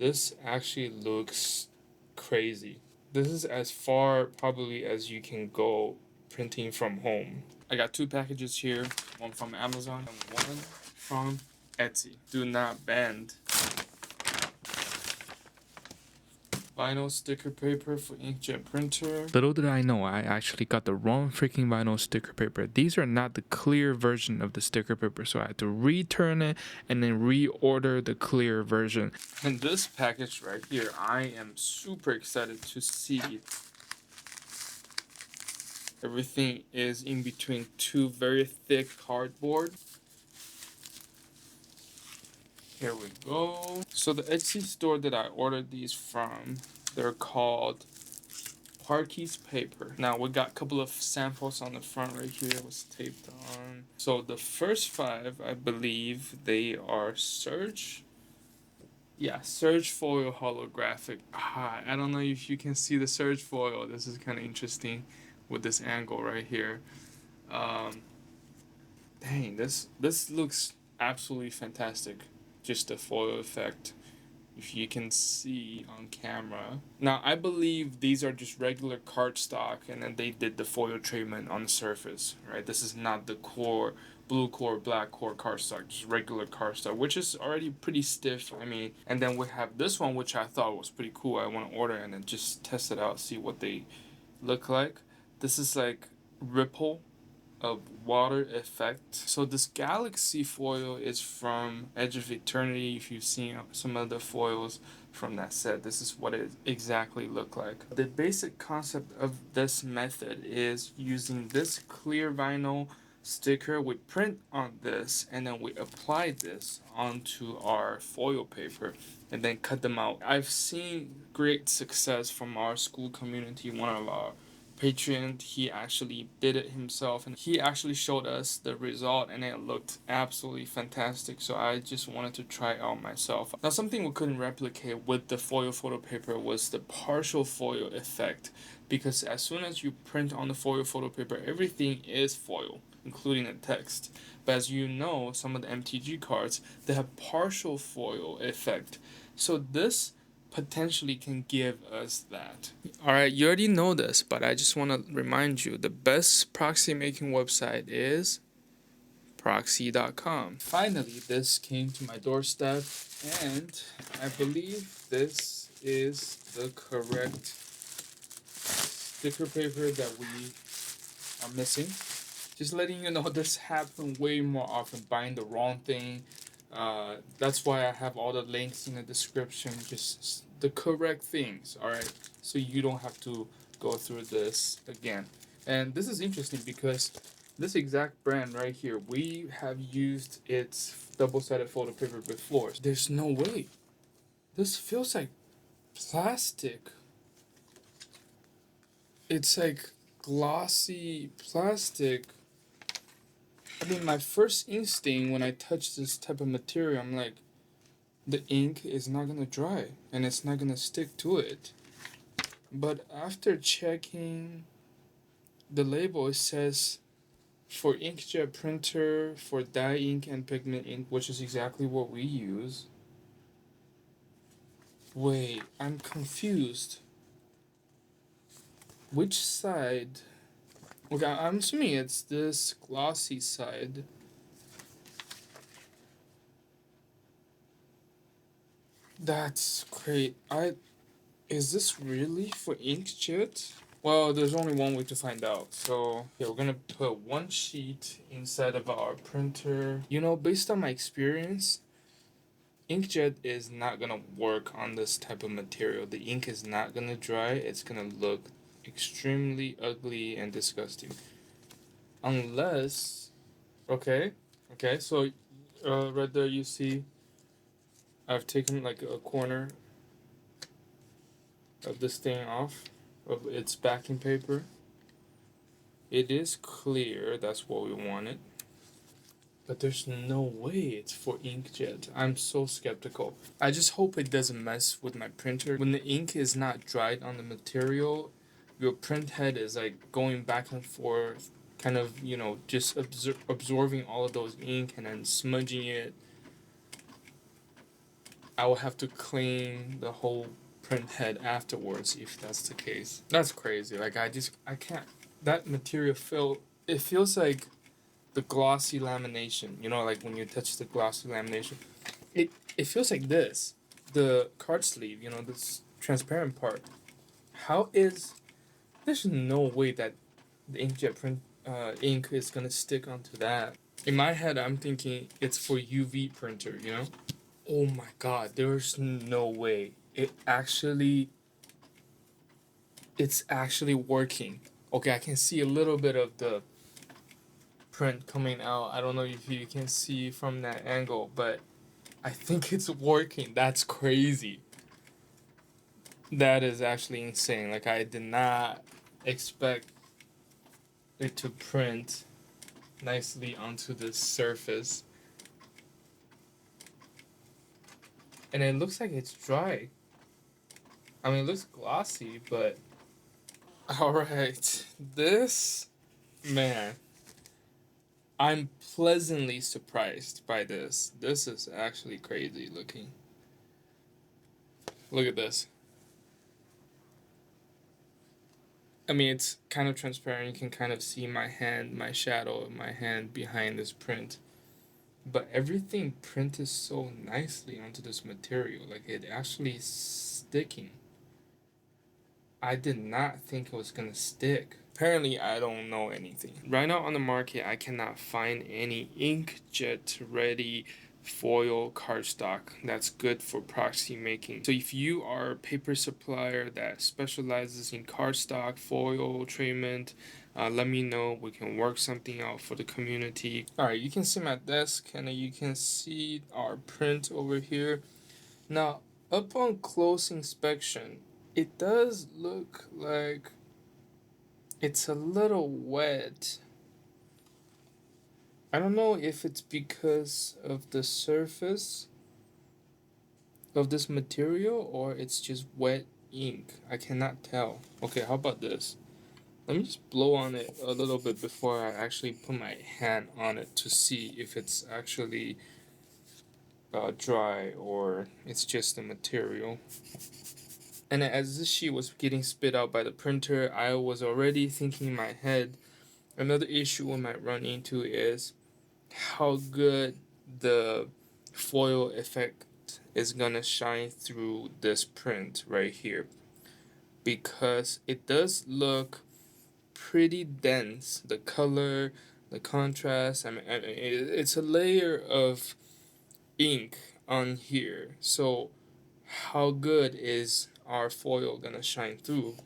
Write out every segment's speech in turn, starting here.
This actually looks crazy. This is as far probably as you can go printing from home. I got 2 packages here, one from Amazon and one from Etsy. Do not bend. Vinyl sticker paper for inkjet printer. Little did I know, I actually got the wrong freaking vinyl sticker paper. These are not the clear version of the sticker paper, so I had to return it and then reorder the clear version. And this package right here, I am super excited to see. Everything is in between 2 very thick cardboard. Here we go. So the Etsy store that I ordered these from, they're called Parkey's Paper. Now we got a couple of samples on the front right here. It was taped on. So the first 5, I believe they are Surge. Yeah, Surge foil holographic. I don't know if you can see the Surge foil. This is kind of interesting with this angle right here. Dang, this looks absolutely fantastic. Just the foil effect. If you can see on camera. Now, I believe these are just regular cardstock and then they did the foil treatment on the surface, right? This is not the core, blue core, black core cardstock, just regular cardstock, which is already pretty stiff. I mean, and then we have this one, which I thought was pretty cool. I want to order and then just test it out, see what they look like. This is like ripple of water effect. So this galaxy foil is from Edge of Eternity. If you've seen some of the foils from that set, this is what it exactly looked like. The basic concept of this method is using this clear vinyl sticker. We print on this and then we apply this onto our foil paper and then cut them out. I've seen great success from our school community. One of our patron, he actually did it himself and he actually showed us the result and it looked absolutely fantastic, so I just wanted to try it out myself. Now, something we couldn't replicate with the foil photo paper was the partial foil effect, because as soon as you print on the foil photo paper, everything is foil, including the text. But as you know, some of the MTG cards, they have partial foil effect, so this potentially can give us that. Alright, you already know this, but I just want to remind you, the best proxy making website is proxy.com. Finally, this came to my doorstep and I believe this is the correct sticker paper that we are missing. Just letting you know, this happens way more often, buying the wrong thing. That's why I have all the links in the description, just the correct things, alright? So you don't have to go through this again. And this is interesting because this exact brand right here, we have used its double-sided photo paper before. There's no way. This feels like plastic. It's like glossy plastic. I mean, my first instinct when I touch this type of material, I'm like, the ink is not gonna dry and it's not gonna stick to it. But after checking the label, it says for inkjet printer, for dye ink and pigment ink, which is exactly what we use. Wait, I'm confused. Which side? Okay, I'm assuming it's this glossy side. That's great. Is this really for inkjet? Well, there's only one way to find out. So yeah, we're gonna put one sheet inside of our printer. You know, based on my experience, inkjet is not gonna work on this type of material. The ink is not gonna dry. It's gonna look extremely ugly and disgusting. Unless, okay, so right there you see I've taken like a corner of this thing off of its backing paper. It is clear, that's what we wanted. But there's no way it's for inkjet. I'm so skeptical. I just hope it doesn't mess with my printer. When the ink is not dried on the material, your print head is like going back and forth, kind of, you know, just absorbing all of those ink and then smudging it. I will have to clean the whole print head afterwards if that's the case. That's crazy. Like I can't. That material it feels like the glossy lamination. You know, like when you touch the glossy lamination, it it feels like this. The card sleeve. You know, this transparent part. How is there's no way that the inkjet print ink is gonna stick onto that. In my head, I'm thinking it's for UV printer. You know. Oh my god, there's no way. It's actually working. Okay, I can see a little bit of the print coming out. I don't know if you can see from that angle, but I think it's working. That's crazy. That is actually insane. Like I did not expect it to print nicely onto the surface. And it looks like it's dry. I mean, it looks glossy, but alright. This, man, I'm pleasantly surprised by this. This is actually crazy looking. Look at this. I mean, it's kind of transparent. You can kind of see my hand, my shadow of my hand behind this print. But everything printed so nicely onto this material. Like, it actually is sticking. I did not think it was gonna stick. Apparently, I don't know anything. Right now on the market, I cannot find any inkjet ready foil cardstock that's good for proxy making. So if you are a paper supplier that specializes in cardstock, foil treatment, let me know. We can work something out for the community. Alright, you can see my desk and you can see our print over here. Now, upon close inspection, it does look like it's a little wet. I don't know if it's because of the surface of this material or it's just wet ink. I cannot tell. Okay, how about this? Let me just blow on it a little bit before I actually put my hand on it to see if it's actually dry or it's just the material. And as this sheet was getting spit out by the printer, I was already thinking in my head, another issue we might run into is how good the foil effect is gonna shine through this print right here, because it does look pretty dense. The color, the contrast, it's a layer of ink on here. So how good is our foil gonna shine through?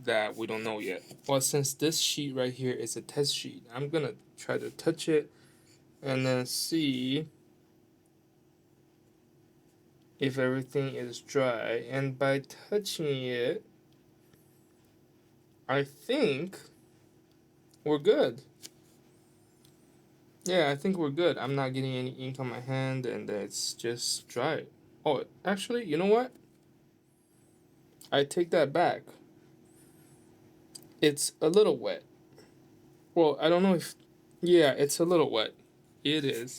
That we don't know yet. Well, since this sheet right here is a test sheet, I'm gonna try to touch it and then see if everything is dry. And by touching it, I think we're good. Yeah, I think we're good. I'm not getting any ink on my hand and it's just dry. Oh, actually, you know what? I take that back. It's a little wet. Well, I don't know if... Yeah, it's a little wet. It is.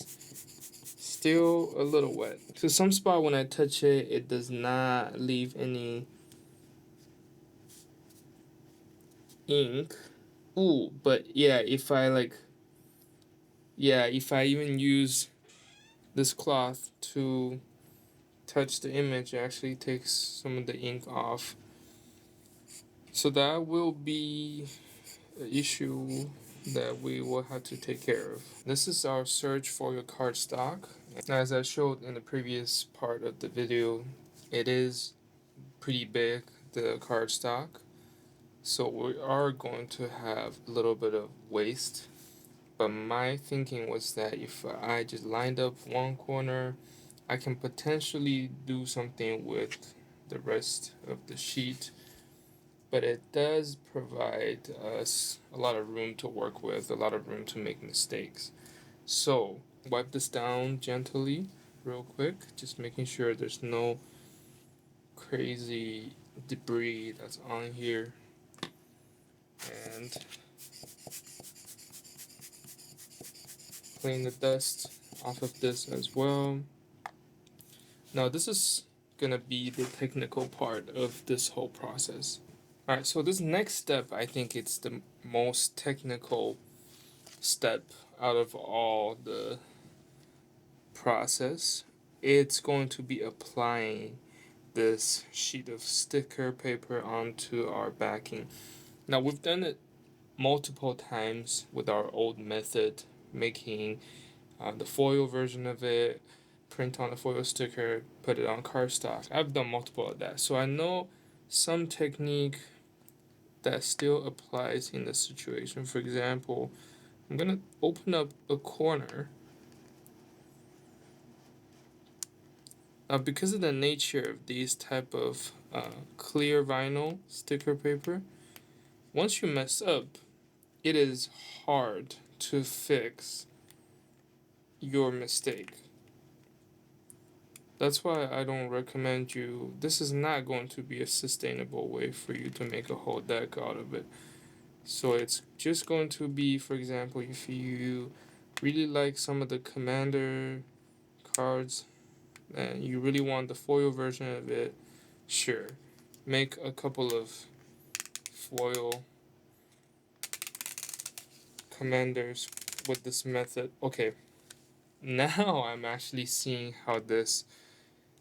Still a little wet. So some spot when I touch it, it does not leave any ink. Ooh, but yeah, if I even use this cloth to touch the image, it actually takes some of the ink off. So that will be an issue that we will have to take care of. This is our search for your cardstock. As I showed in the previous part of the video, it is pretty big, the cardstock. So we are going to have a little bit of waste. But my thinking was that if I just lined up one corner, I can potentially do something with the rest of the sheet. But it does provide us a lot of room to work with, a lot of room to make mistakes. So wipe this down gently, real quick, just making sure there's no crazy debris that's on here. And clean the dust off of this as well. Now this is gonna be the technical part of this whole process. Alright, so this next step, I think it's the most technical step out of all the process. It's going to be applying this sheet of sticker paper onto our backing. Now we've done it multiple times with our old method, making the foil version of it, print on a foil sticker, put it on cardstock. I've done multiple of that, so I know some technique that still applies in this situation. For example, I'm gonna open up a corner. Now, because of the nature of these type of clear vinyl sticker paper, once you mess up, it is hard to fix your mistake. That's why I don't recommend you. This is not going to be a sustainable way for you to make a whole deck out of it. So it's just going to be, for example, if you really like some of the Commander cards and you really want the foil version of it, sure, make a couple of foil Commanders with this method. Okay, now I'm actually seeing how this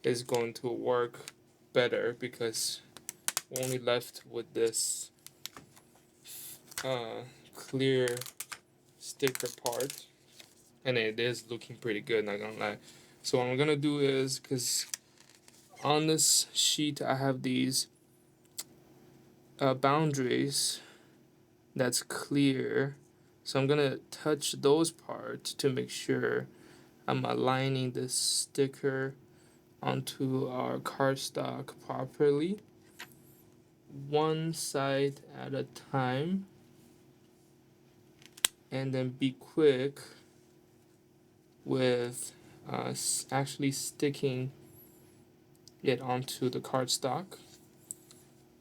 is going to work better because we're only left with this clear sticker part, and it is looking pretty good, not gonna lie. So what I'm gonna do is, because on this sheet I have these boundaries that's clear, so I'm gonna touch those parts to make sure I'm aligning this sticker onto our cardstock properly, one side at a time, and then be quick with actually sticking it onto the cardstock.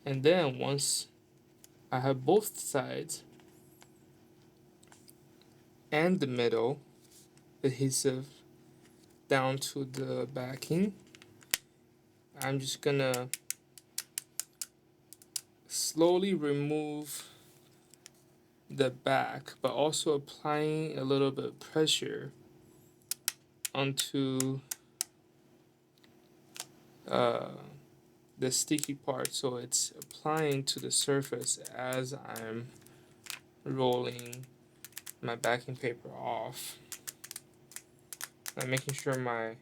And then once I have both sides and the middle adhesive down to the backing, I'm just gonna slowly remove the back, but also applying a little bit of pressure onto the sticky part, so it's applying to the surface as I'm rolling my backing paper off. I'm making sure my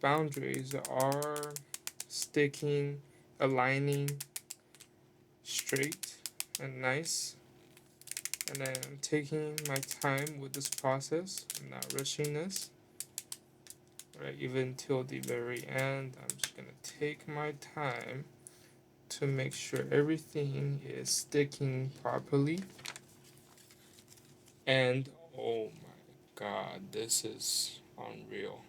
boundaries are sticking, aligning straight and nice. And then I'm taking my time with this process. I'm not rushing this. Right, even till the very end, I'm just gonna take my time to make sure everything is sticking properly. And oh my god, this is unreal.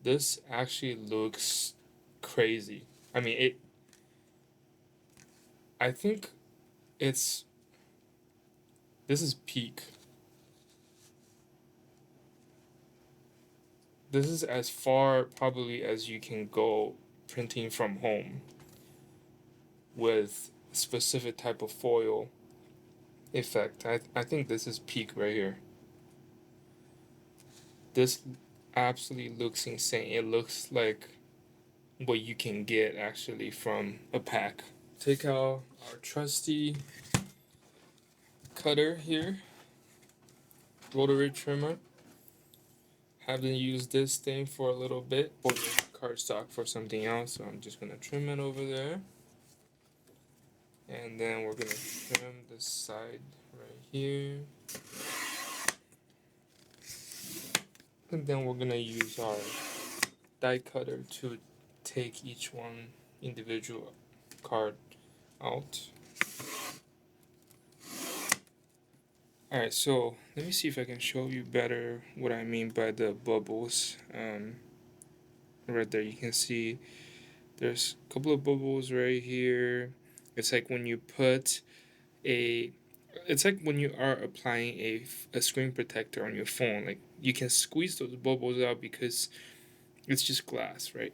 This actually looks crazy. I mean, I think it's. This is peak. This is as far probably as you can go printing from home with specific type of foil effect. I think this is peak right here. This absolutely looks insane. It looks like what you can get actually from a pack. Take out our trusty cutter here, rotary trimmer. Haven't used this thing for a little bit, or cardstock for something else, so I'm just gonna trim it over there. And then we're gonna trim this side right here. And then we're gonna use our die cutter to take each one individual card out. Alright, so let me see if I can show you better what I mean by the bubbles. Right there you can see there's a couple of bubbles right here. It's like when you put a It's like when you are applying a screen protector on your phone. Like you can squeeze those bubbles out because it's just glass, right?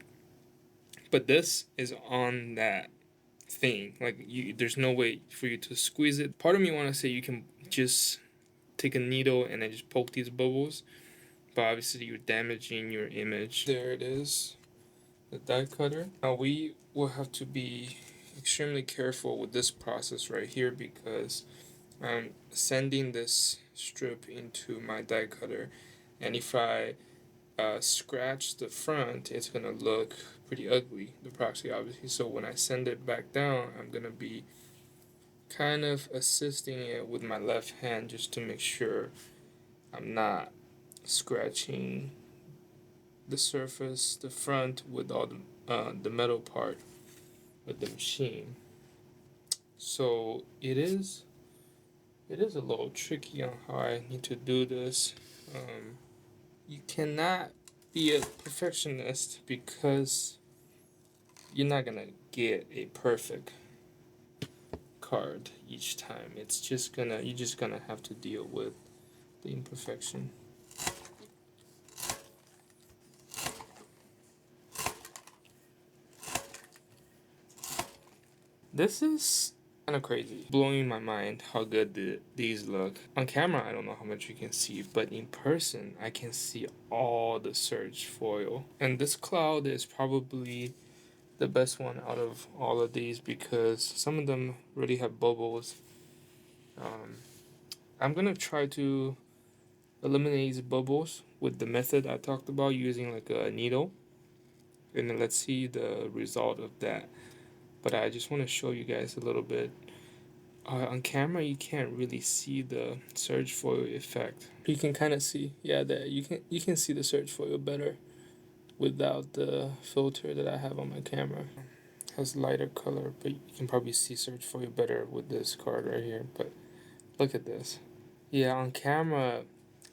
But this is on that thing. Like there's no way for you to squeeze it. Part of me want to say you can just take a needle and then just poke these bubbles, but obviously you're damaging your image. There it is, the die cutter. Now we will have to be extremely careful with this process right here because I'm sending this strip into my die cutter, and if I scratch the front, it's gonna look pretty ugly, the proxy obviously. So when I send it back down, I'm gonna be kind of assisting it with my left hand just to make sure I'm not scratching the surface, the front with all the metal part with the machine. So it is a little tricky on how I need to do this. You cannot be a perfectionist because you're not gonna get a perfect card each time. You're just gonna have to deal with the imperfection. This is kind of crazy, blowing my mind how good these look. On camera, I don't know how much you can see, but in person, I can see all the surge foil. And this cloud is probably the best one out of all of these because some of them really have bubbles. Um, I'm gonna try to eliminate these bubbles with the method I talked about using like a needle, and then let's see the result of that. But I just want to show you guys a little bit. On camera, you can't really see the surge foil effect. You can kind of see, yeah, that you can see the surge foil better without the filter that I have on my camera. It has lighter color, but you can probably see surge foil better with this card right here. But look at this. Yeah, on camera,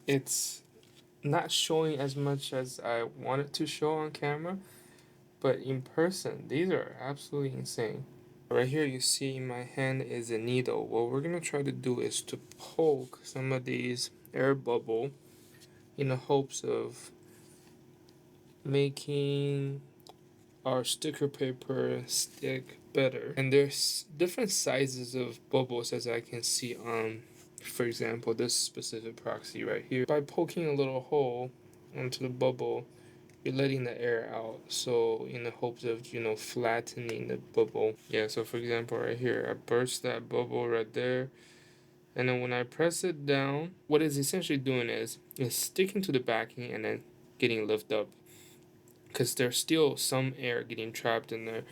it's not showing as much as I want it to show on camera, but in person, these are absolutely insane. Right here you see in my hand is a needle. What we're gonna try to do is to poke some of these air bubble in the hopes of making our sticker paper stick better. And there's different sizes of bubbles as I can see on, for example, this specific proxy right here. By poking a little hole onto the bubble, you're letting the air out, so in the hopes of flattening the bubble. Yeah, so for example right here I burst that bubble right there, and then when I press it down, what it's essentially doing is it's sticking to the backing and then getting lifted up because there's still some air getting trapped in there,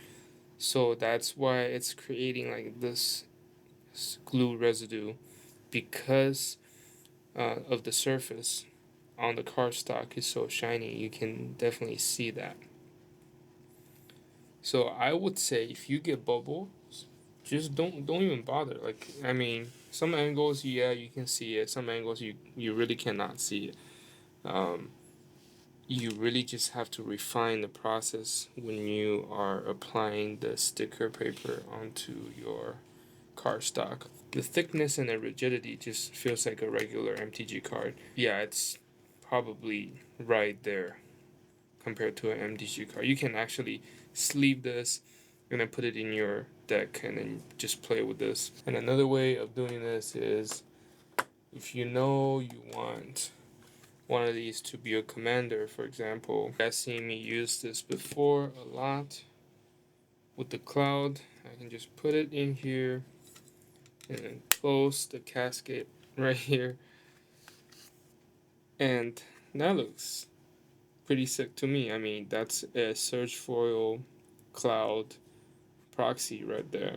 so that's why it's creating like this glue residue because of the surface on the cardstock is so shiny. You can definitely see that. So I would say if you get bubbles, just don't even bother. Like I mean, some angles, yeah, you can see it. Some angles you really cannot see it. Um, you really just have to refine the process when you are applying the sticker paper onto your cardstock. The thickness and the rigidity just feels like a regular MTG card. Yeah, it's probably right there compared to an MTG card. You can actually sleeve this and then put it in your deck and then just play with this. And another way of doing this is if you know you want one of these to be a commander, for example. You guys seen me use this before a lot with the cloud. I can just put it in here and then close the casket right here. And that looks pretty sick to me. I mean, that's a Surge Foil Cloud proxy right there.